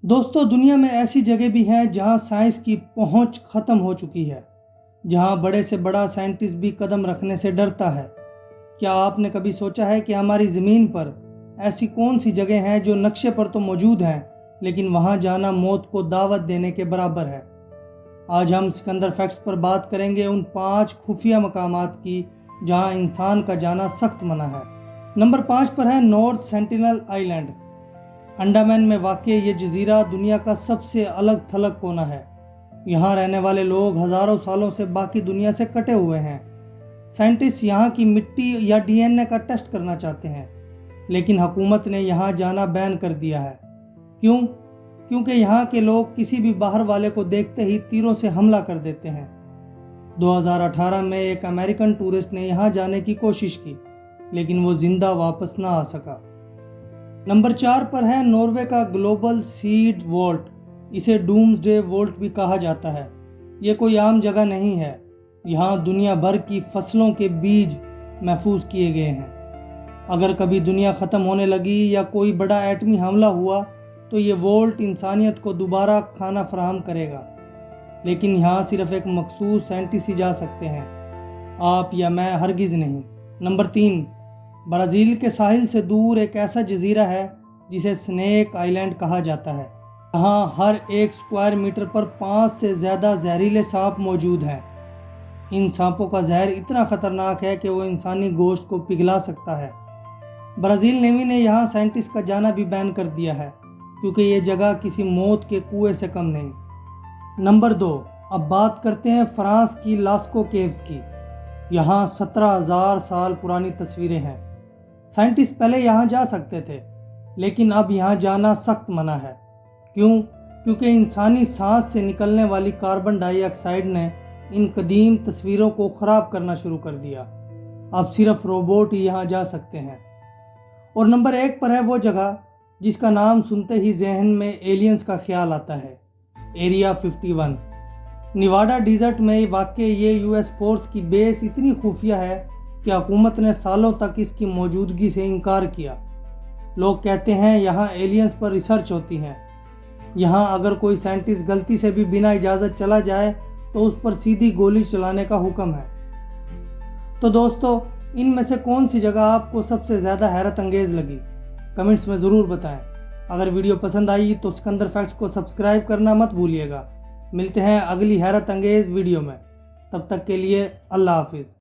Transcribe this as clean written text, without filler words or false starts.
دوستو، دنیا میں ایسی جگہ بھی ہیں جہاں سائنس کی پہنچ ختم ہو چکی ہے، جہاں بڑے سے بڑا سائنٹسٹ بھی قدم رکھنے سے ڈرتا ہے۔ کیا آپ نے کبھی سوچا ہے کہ ہماری زمین پر ایسی کون سی جگہ ہیں جو نقشے پر تو موجود ہیں لیکن وہاں جانا موت کو دعوت دینے کے برابر ہے؟ آج ہم سکندر فیکٹس پر بات کریں گے ان 5 خفیہ مقامات کی جہاں انسان کا جانا سخت منع ہے۔ نمبر 5 پر ہے نارتھ سینٹینل آئی لینڈ۔ انڈمان میں واقع یہ جزیرہ دنیا کا سب سے الگ تھلگ کونا ہے۔ یہاں رہنے والے لوگ ہزاروں سالوں سے باقی دنیا سے کٹے ہوئے ہیں۔ سائنٹسٹ یہاں کی مٹی یا ڈی این اے کا ٹیسٹ کرنا چاہتے ہیں، لیکن حکومت نے یہاں جانا بین کر دیا ہے۔ کیوں؟ کیونکہ یہاں کے لوگ کسی بھی باہر والے کو دیکھتے ہی تیروں سے حملہ کر دیتے ہیں۔ 2018 میں ایک امریکن ٹورسٹ نے یہاں جانے کی کوشش کی، لیکن وہ زندہ واپس نہ آ سکا۔ نمبر 4 پر ہے ناروے کا گلوبل سیڈ وولٹ۔ اسے ڈومز ڈے وولٹ بھی کہا جاتا ہے۔ یہ کوئی عام جگہ نہیں ہے، یہاں دنیا بھر کی فصلوں کے بیج محفوظ کیے گئے ہیں۔ اگر کبھی دنیا ختم ہونے لگی یا کوئی بڑا ایٹمی حملہ ہوا تو یہ وولٹ انسانیت کو دوبارہ کھانا فراہم کرے گا، لیکن یہاں صرف ایک مخصوص سائنٹسٹ ہی جا سکتے ہیں، آپ یا میں ہرگز نہیں۔ نمبر 3، برازیل کے ساحل سے دور ایک ایسا جزیرہ ہے جسے سنیک آئی لینڈ کہا جاتا ہے۔ یہاں ہر 1 اسکوائر میٹر پر 5 سے زیادہ زہریلے سانپ موجود ہیں۔ ان سانپوں کا زہر اتنا خطرناک ہے کہ وہ انسانی گوشت کو پگھلا سکتا ہے۔ برازیل نیوی نے یہاں سائنٹسٹ کا جانا بھی بین کر دیا ہے، کیونکہ یہ جگہ کسی موت کے کنویں سے کم نہیں۔ نمبر 2، اب بات کرتے ہیں فرانس کی لاسکو کیوز کی۔ یہاں 17,000 سال پرانی تصویریں ہیں۔ سائنٹسٹ پہلے یہاں جا سکتے تھے، لیکن اب یہاں جانا سخت منع ہے۔ کیوں؟ کیونکہ انسانی سانس سے نکلنے والی کاربن ڈائی آکسائیڈ نے ان قدیم تصویروں کو خراب کرنا شروع کر دیا۔ اب صرف روبوٹ ہی یہاں جا سکتے ہیں۔ اور نمبر 1 پر ہے وہ جگہ جس کا نام سنتے ہی ذہن میں ایلینز کا خیال آتا ہے، ایریا 51۔ نیواڈا ڈیزرٹ میں واقع یہ یو ایس فورس کی بیس اتنی خفیہ ہے کہ حکومت نے سالوں تک اس کی موجودگی سے انکار کیا۔ لوگ کہتے ہیں یہاں ایلینز پر ریسرچ ہوتی ہیں۔ یہاں اگر کوئی سائنٹسٹ غلطی سے بھی بنا اجازت چلا جائے تو اس پر سیدھی گولی چلانے کا حکم ہے۔ تو دوستو، ان میں سے کون سی جگہ آپ کو سب سے زیادہ حیرت انگیز لگی؟ کمنٹس میں ضرور بتائیں۔ اگر ویڈیو پسند آئی تو سکندر فیکٹس کو سبسکرائب کرنا مت بھولیے گا۔ ملتے ہیں اگلی حیرت انگیز ویڈیو میں، تب تک کے لیے اللہ حافظ۔